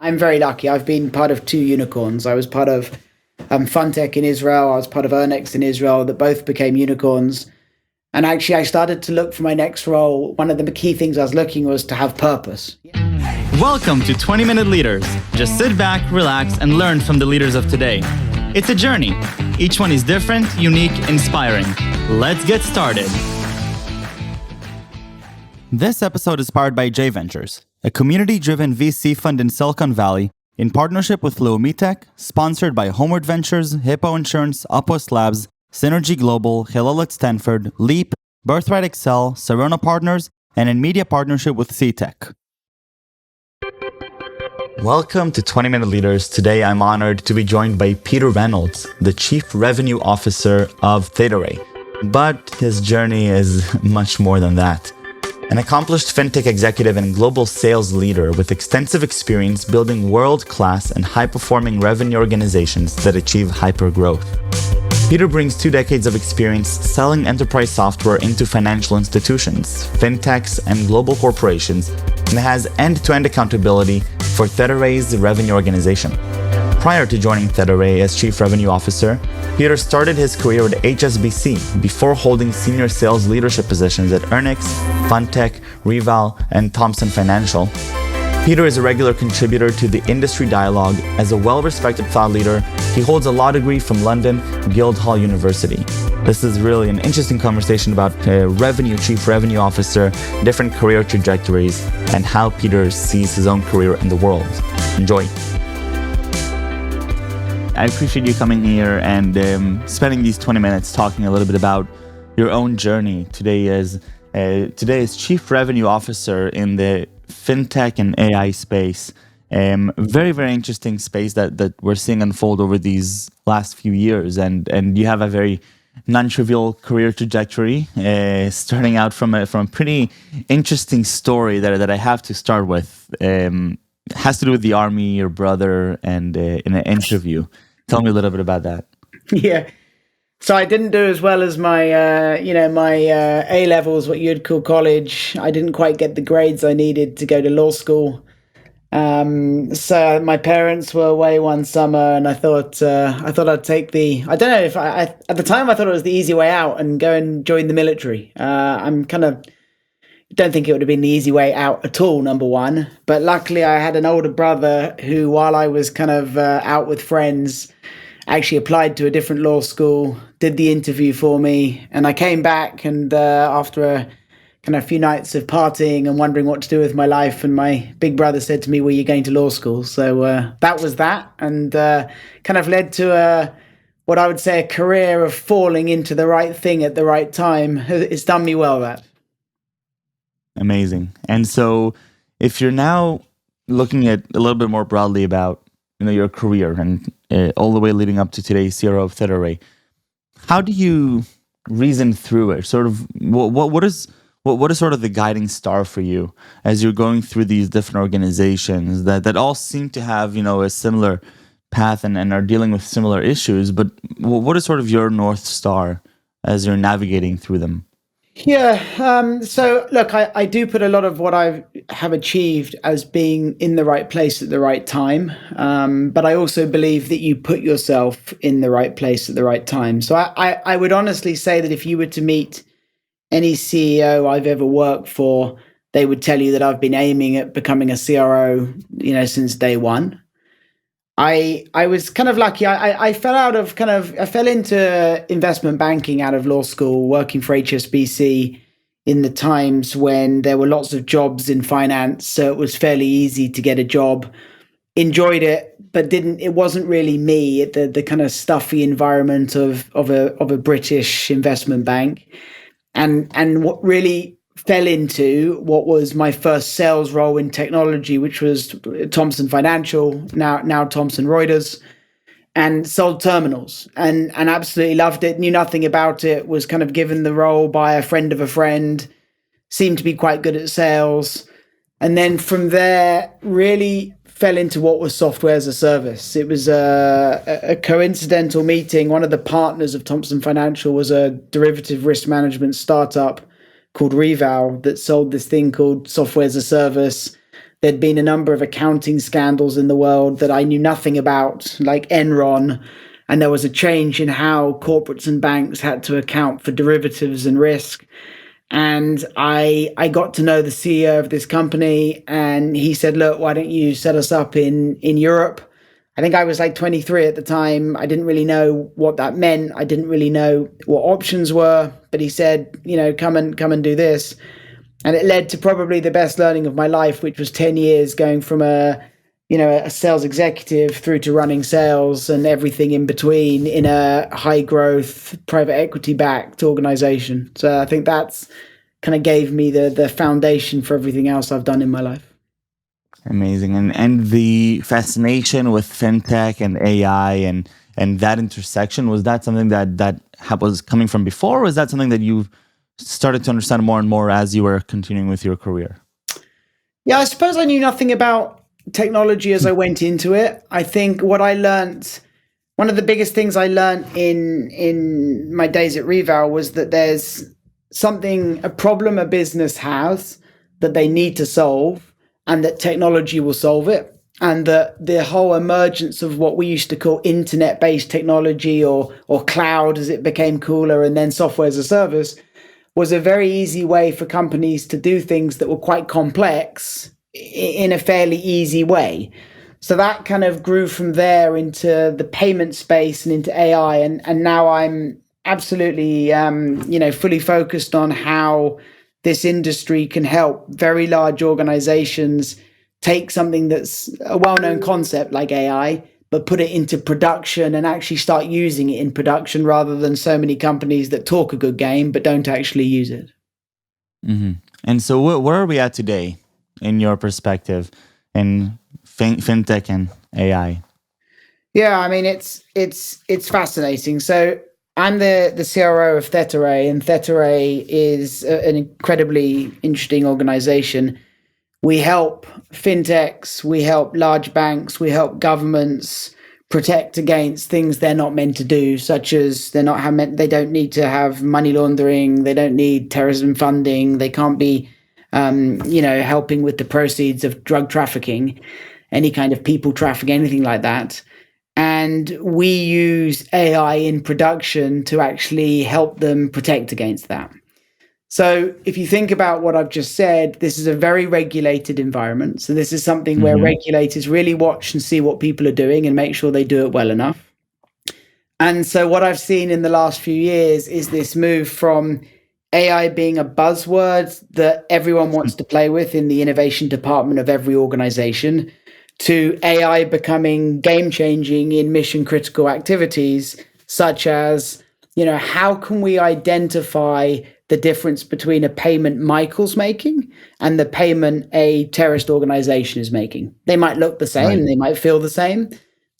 I'm very lucky. I've been part of two unicorns. I was part of Fundtech in Israel. I was part of Earnix in Israel that both became unicorns. And actually, I started to look for my next role. One of the key things I was looking was to have purpose. Welcome to 20-Minute Leaders. Just sit back, relax, and learn from the leaders of today. It's a journey. Each one is different, unique, inspiring. Let's get started. This episode is powered by J Ventures, a community-driven VC fund in Silicon Valley in partnership with Tech, sponsored by Homeward Ventures, Hippo Insurance, Upwest Labs, Synergy Global, Hillel at Stanford, Leap, Birthright Excel, Serona Partners, and in media partnership with CTech. Welcome to 20-Minute Leaders. Today I'm honored to be joined by Peter Reynolds, the Chief Revenue Officer of Thetaray. But his journey is much more than that. An accomplished fintech executive and global sales leader with extensive experience building world-class and high-performing revenue organizations that achieve hyper-growth. Peter brings 2 decades of experience selling enterprise software into financial institutions, fintechs, and global corporations, and has end-to-end accountability for Thetaray's revenue organization. Prior to joining Thetaray as Chief Revenue Officer, Peter started his career at HSBC before holding senior sales leadership positions at Earnix, Fundtech, Reval and Thomson Financial. Peter is a regular contributor to the industry dialogue. As a well-respected thought leader, he holds a law degree from London Guildhall University. This is really an interesting conversation about Chief Revenue Officer, different career trajectories, and how Peter sees his own career in the world. Enjoy. I appreciate you coming here and spending these 20 minutes talking a little bit about your own journey. Today is Chief Revenue Officer in the fintech and AI space. Very, very interesting space that we're seeing unfold over these last few years. And you have a very non-trivial career trajectory, starting out from a pretty interesting story that I have to start with. Has to do with the army, your brother, and in an interview. Tell me a little bit about that. Yeah. So I didn't do as well as my A levels, what you'd call college. I didn't quite get the grades I needed to go to law school. So my parents were away one summer, and I thought I'd take the. I don't know if I at the time I thought it was the easy way out and go and join the military. Don't think it would have been the easy way out at all, number one. But luckily, I had an older brother who, while I was kind of out with friends, actually applied to a different law school, did the interview for me, and I came back. And after a few nights of partying and wondering what to do with my life, and my big brother said to me, "Well, you're going to law school." So that was that, and kind of led to what I would say a career of falling into the right thing at the right time. It's done me well, that. Amazing. And so if you're now looking at a little bit more broadly about your career and all the way leading up to today's CRO of Thetaray, how do you reason through it? Sort of what is sort of the guiding star for you as you're going through these different organizations that all seem to have a similar path and are dealing with similar issues, but what is sort of your North Star as you're navigating through them? Yeah. So look, I do put a lot of what I have achieved as being in the right place at the right time. But I also believe that you put yourself in the right place at the right time. So I would honestly say that if you were to meet any CEO I've ever worked for, they would tell you that I've been aiming at becoming a CRO, since day one. I was kind of lucky. I fell into investment banking out of law school, working for HSBC in the times when there were lots of jobs in finance. So it was fairly easy to get a job. Enjoyed it, but it wasn't really me, the kind of stuffy environment of a British investment bank. And what really fell into what was my first sales role in technology, which was Thomson Financial, now Thomson Reuters, and sold terminals and absolutely loved it, knew nothing about it, was kind of given the role by a friend of a friend, seemed to be quite good at sales. And then from there, really fell into what was software as a service. It was a coincidental meeting. One of the partners of Thomson Financial was a derivative risk management startup called Reval that sold this thing called software as a service. There'd been a number of accounting scandals in the world that I knew nothing about, like Enron. And there was a change in how corporates and banks had to account for derivatives and risk. And I got to know the CEO of this company, and he said, look, why don't you set us up in Europe? I think I was like 23 at the time. I didn't really know what that meant. I didn't really know what options were, but he said, come and do this. And it led to probably the best learning of my life, which was 10 years going from a sales executive through to running sales and everything in between in a high growth, private equity backed organization. So I think that's kind of gave me the foundation for everything else I've done in my life. Amazing. And the fascination with fintech and AI and that intersection, was that something that was coming from before, or was that something that you started to understand more and more as you were continuing with your career? Yeah, I suppose I knew nothing about technology as I went into it. I think what I learned, one of the biggest things I learned in my days at Reval was that there's a problem a business has that they need to solve, and that technology will solve it. And that the whole emergence of what we used to call internet-based technology or cloud as it became cooler, and then software as a service, was a very easy way for companies to do things that were quite complex in a fairly easy way. So that kind of grew from there into the payment space and into AI. And now I'm absolutely, fully focused on how this industry can help very large organizations take something that's a well-known concept like AI, but put it into production and actually start using it in production, rather than so many companies that talk a good game but don't actually use it. Mm-hmm. And so where are we at today in your perspective in fintech and AI? Yeah, I mean, it's fascinating. So I'm the CRO of Thetaray, and Thetaray is an incredibly interesting organization. We help fintechs, we help large banks, we help governments protect against things they're not meant to do, such as they don't need to have money laundering, they don't need terrorism funding, they can't be, helping with the proceeds of drug trafficking, any kind of people trafficking, anything like that. And we use AI in production to actually help them protect against that. So if you think about what I've just said, this is a very regulated environment. So this is something where regulators really watch and see what people are doing and make sure they do it well enough. And so what I've seen in the last few years is this move from AI being a buzzword that everyone wants to play with in the innovation department of every organization, to AI becoming game-changing in mission-critical activities, such as, how can we identify the difference between a payment Michael's making and the payment a terrorist organization is making? They might look the same, right. They might feel the same.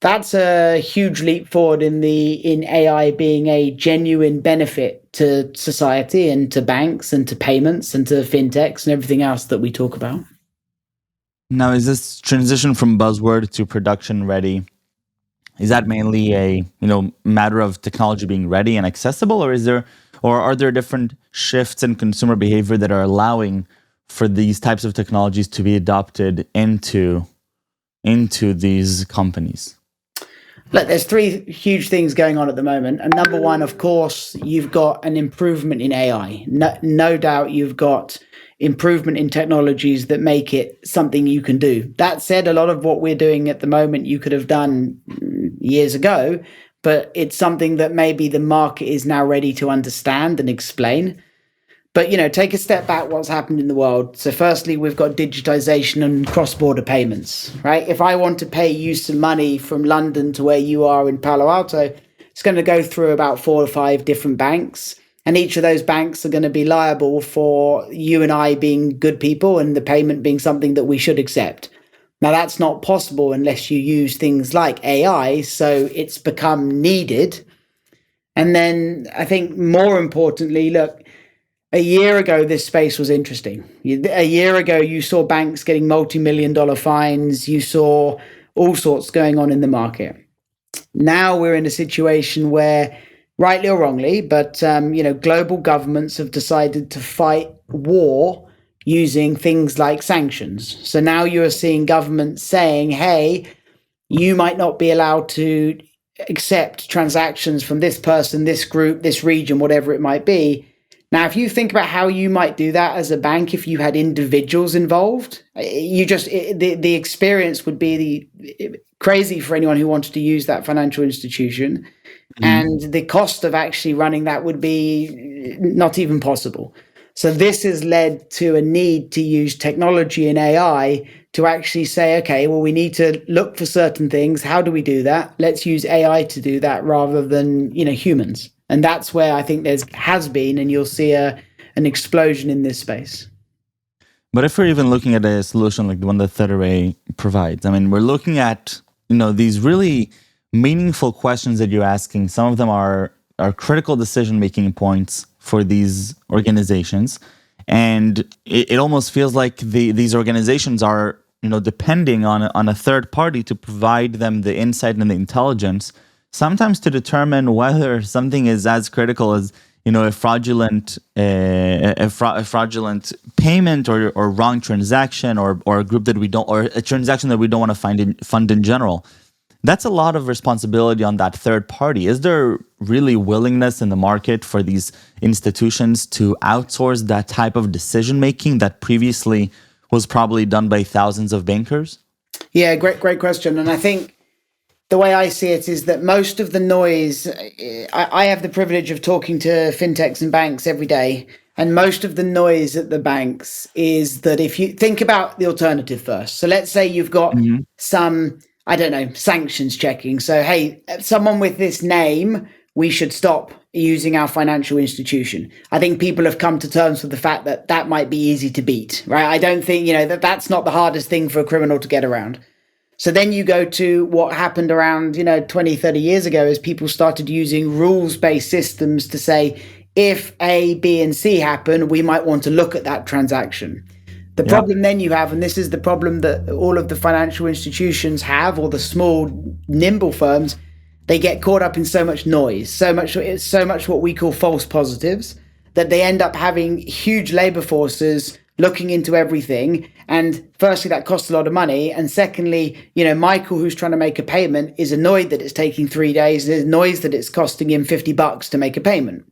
That's a huge leap forward in AI being a genuine benefit to society and to banks and to payments and to fintechs and everything else that we talk about. Now, is this transition from buzzword to production ready, is that mainly a matter of technology being ready and accessible, or are there different shifts in consumer behavior that are allowing for these types of technologies to be adopted into these companies? Look, there's three huge things going on at the moment. And number one, of course, you've got an improvement in AI. No doubt you've got improvement in technologies that make it something you can do. That said, a lot of what we're doing at the moment, you could have done years ago, but it's something that maybe the market is now ready to understand and explain. But, take a step back, what's happened in the world. So firstly, we've got digitization and cross-border payments, right? If I want to pay you some money from London to where you are in Palo Alto, it's going to go through about 4 or 5 different banks. And each of those banks are going to be liable for you and I being good people and the payment being something that we should accept. Now, that's not possible unless you use things like AI, so it's become needed. And then I think more importantly, look, a year ago, this space was interesting. A year ago, you saw banks getting multi-million-dollar fines. You saw all sorts going on in the market. Now we're in a situation where, rightly or wrongly, but global governments have decided to fight war using things like sanctions. So now you're seeing governments saying, hey, you might not be allowed to accept transactions from this person, this group, this region, whatever it might be. Now, if you think about how you might do that as a bank, if you had individuals involved, the experience would be crazy for anyone who wanted to use that financial institution. And the cost of actually running that would be not even possible. So this has led to a need to use technology and AI to actually say, okay, well, we need to look for certain things. How do we do that? Let's use AI to do that rather than, humans. And that's where I think has been, and you'll see an explosion in this space. But if we're even looking at a solution like the one that Thetaray provides, I mean, we're looking at, these really meaningful questions that you're asking. Some of them are critical decision-making points for these organizations. And it almost feels like these organizations are, depending on a third party to provide them the insight and the intelligence, sometimes to determine whether something is as critical as, a fraudulent payment or wrong transaction or a group that we don't, or a transaction that we don't want to fund in general. That's a lot of responsibility on that third party. Is there really willingness in the market for these institutions to outsource that type of decision making that previously was probably done by thousands of bankers? Yeah, great question. And I think the way I see it is that most of the noise, I have the privilege of talking to fintechs and banks every day. And most of the noise at the banks is that if you think about the alternative first. So let's say you've got some, sanctions checking. So, hey, someone with this name, we should stop using our financial institution. I think people have come to terms with the fact that that might be easy to beat, right? I don't think, that's not the hardest thing for a criminal to get around. So then you go to what happened around, 20, 30 years ago as people started using rules-based systems to say, if A, B, and C happen, we might want to look at that transaction. The problem then you have, and this is the problem that all of the financial institutions have, or the small, nimble firms, they get caught up in so much noise, so much what we call false positives, that they end up having huge labor forces looking into everything. And firstly, that costs a lot of money. And secondly, Michael, who's trying to make a payment, is annoyed that it's taking 3 days, is annoyed that it's costing him $50 to make a payment.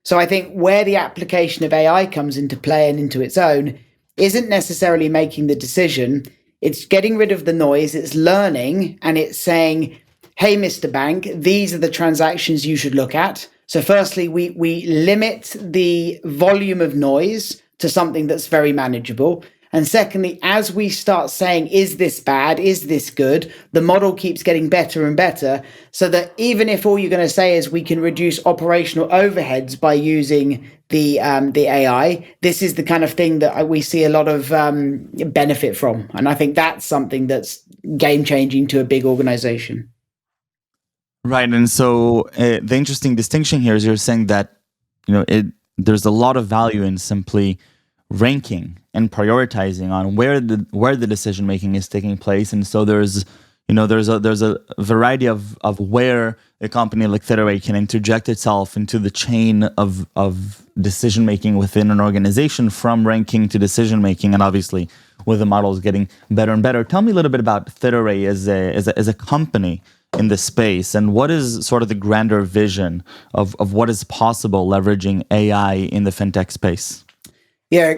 So I think where the application of AI comes into play and into its own isn't necessarily making the decision. It's getting rid of the noise, it's learning, and it's saying, hey, Mr. Bank, these are the transactions you should look at. So firstly, we limit the volume of noise to something that's very manageable. And secondly, as we start saying, is this bad? Is this good? The model keeps getting better and better, so that even if all you're going to say is we can reduce operational overheads by using the AI, this is the kind of thing that we see a lot of benefit from. And I think that's something that's game-changing to a big organization. Right. And so the interesting distinction here is you're saying that, there's a lot of value in simply ranking and prioritizing on where the decision making is taking place. And so there's a variety of where a company like Thetaray can interject itself into the chain of decision making within an organization, from ranking to decision making, and obviously with the models getting better and better. Tell me a little bit about Thetaray as a company in this space, and what is sort of the grander vision of what is possible leveraging AI in the fintech space? Yeah,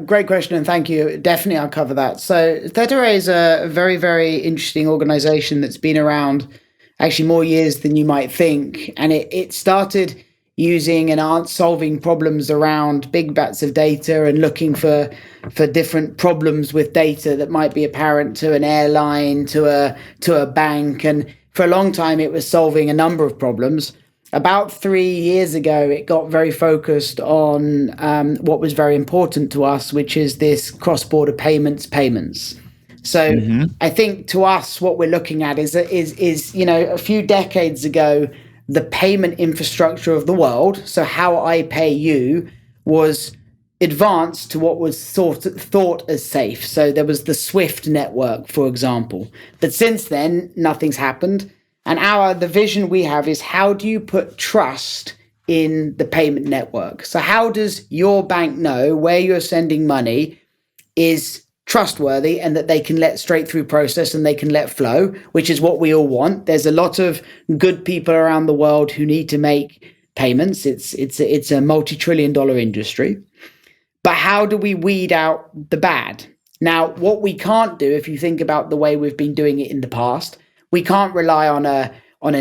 great question, and thank you. Definitely, I'll cover that. So Thetaray is a very, very interesting organization that's been around actually more years than you might think. And it started using and solving problems around big bits of data and looking for different problems with data that might be apparent to an airline, to a bank. And for a long time, it was solving a number of problems. About 3 years ago, it got very focused on what was very important to us, which is this cross-border payments. So I think to us, what we're looking at is a few decades ago, the payment infrastructure of the world, so how I pay you, was advanced to what was thought as safe. So there was the SWIFT network, for example. But since then, nothing's happened. And the vision we have is, how do you put trust in the payment network. So how does your bank know where you're sending money is trustworthy and that they can let straight through process and they can let flow, which is what we all want. There's a lot of good people around the world who need to make payments. It's a multi-trillion-dollar industry. But how do we weed out the bad? Now, what we can't do, if you think about the way we've been doing it in the past, we can't rely on a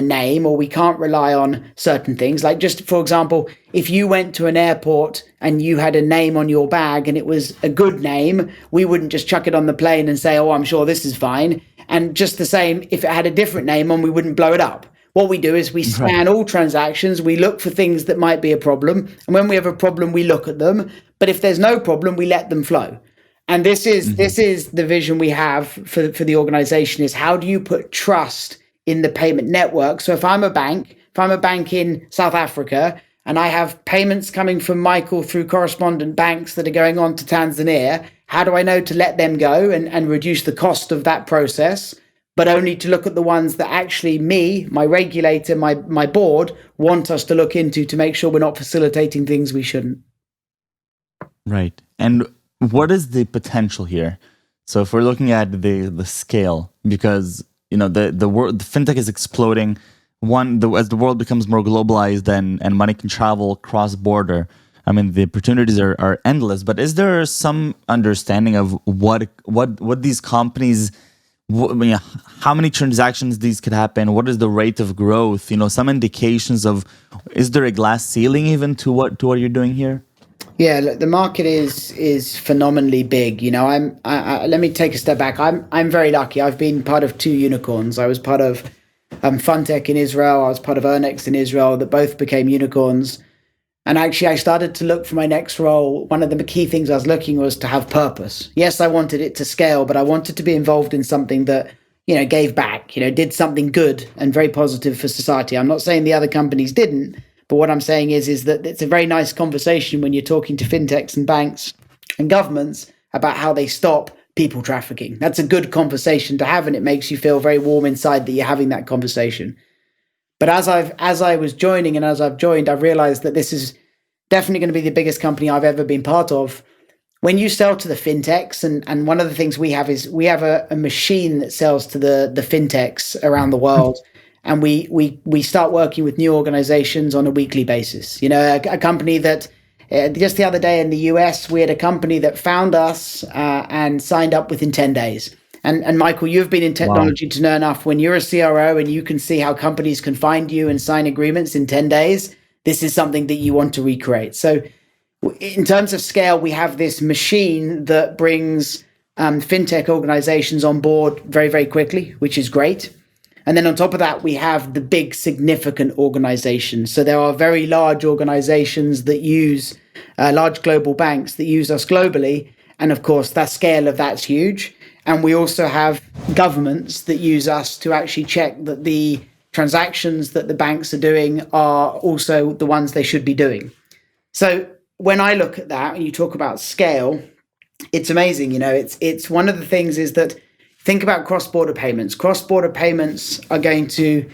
name, or we can't rely on certain things. Like, just for example, if you went to an airport and you had a name on your bag and it was a good name, we wouldn't just chuck it on the plane and say, oh, I'm sure this is fine. And just the same, if it had a different name on, we wouldn't blow it up. What we do is we scan all transactions, we look for things that might be a problem. And when we have a problem, we look at them. But if there's no problem, we let them flow. And this is the vision we have for the organization, is how do you put trust in the payment network? So if I'm a bank in South Africa and I have payments coming from Michael through correspondent banks that are going on to Tanzania, how do I know to let them go and reduce the cost of that process, but only to look at the ones that actually me, my regulator, my board want us to look into to make sure we're not facilitating things we shouldn't. Right. And what is the potential here? So if we're looking at the scale, because the world, the fintech is exploding. As the world becomes more globalized and money can travel cross border, I mean, the opportunities are endless. But is there some understanding of what these companies, how many transactions these could happen? What is the rate of growth? Some indications of, is there a glass ceiling even to what you're doing here? Yeah, look, the market is phenomenally big. Let me take a step back. I'm very lucky. I've been part of two unicorns. I was part of Fundtech in Israel. I was part of Earnix in Israel, that both became unicorns. And actually, I started to look for my next role. One of the key things I was looking was to have purpose. Yes, I wanted it to scale, but I wanted to be involved in something that, gave back, did something good and very positive for society. I'm not saying the other companies didn't, but what I'm saying is that it's a very nice conversation when you're talking to fintechs and banks and governments about how they stop people trafficking. That's a good conversation to have, and it makes you feel very warm inside that you're having that conversation. But as I was joining and as I've joined, I've realized that this is definitely going to be the biggest company I've ever been part of. When you sell to the fintechs, and one of the things we have is we have a machine that sells to the fintechs around the world. And we start working with new organizations on a weekly basis. A company that just the other day in the US, we had a company that found us and signed up within 10 days. And Michael, you've been in technology to know enough. When you're a CRO and you can see how companies can find you and sign agreements in 10 days, this is something that you want to recreate. So in terms of scale, we have this machine that brings fintech organizations on board very, very quickly, which is great. And then on top of that, we have the big significant organizations. So there are very large organizations that use large global banks that use us globally. And of course, that scale of that's huge. And we also have governments that use us to actually check that the transactions that the banks are doing are also the ones they should be doing. So when I look at that and you talk about scale, it's amazing. It's one of the things is that think about cross-border payments. Cross-border payments are going to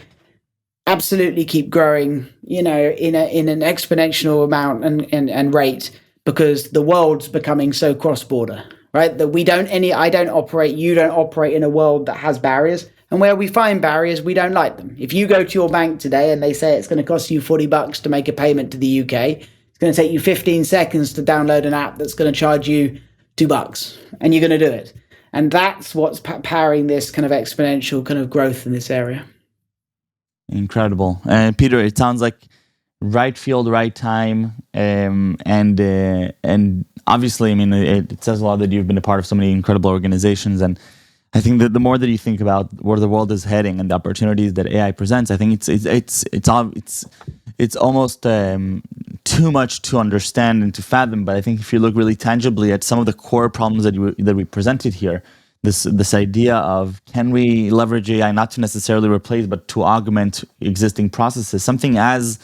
absolutely keep growing, in an exponential amount and rate, because the world's becoming so cross-border, right? That I don't operate, you don't operate in a world that has barriers. And where we find barriers, we don't like them. If you go to your bank today and they say it's going to cost you $40 to make a payment to the UK, it's going to take you 15 seconds to download an app that's going to charge you $2, and you're going to do it. And that's what's powering this kind of exponential kind of growth in this area. Incredible. Peter, it sounds like right field, right time. And obviously, I mean, it says a lot that you've been a part of so many incredible organizations. And I think that the more that you think about where the world is heading and the opportunities that AI presents, I think it's almost too much to understand and to fathom. But I think if you look really tangibly at some of the core problems that we presented here, this idea of, can we leverage AI not to necessarily replace but to augment existing processes, something as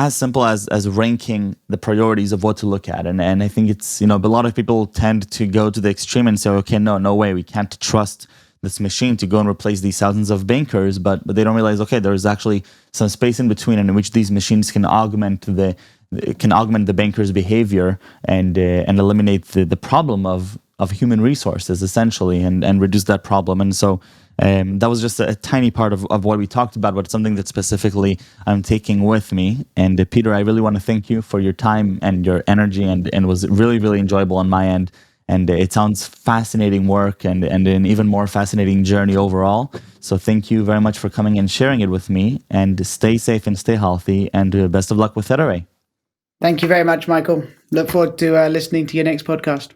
simple as ranking the priorities of what to look at. And I think it's, a lot of people tend to go to the extreme and say, okay, no way, we can't trust this machine to go and replace these thousands of bankers, but they don't realize, okay, there's actually some space in between in which these machines can augment the banker's behavior and eliminate the problem of human resources essentially, and reduce that problem. And so that was just a tiny part of what we talked about, but something that specifically I'm taking with me. And Peter, I really want to thank you for your time and your energy, and it was really, really enjoyable on my end. And it sounds fascinating work and an even more fascinating journey overall. So thank you very much for coming and sharing it with me, and stay safe and stay healthy, and best of luck with Thetaray. Thank you very much, Michael. Look forward to listening to your next podcast.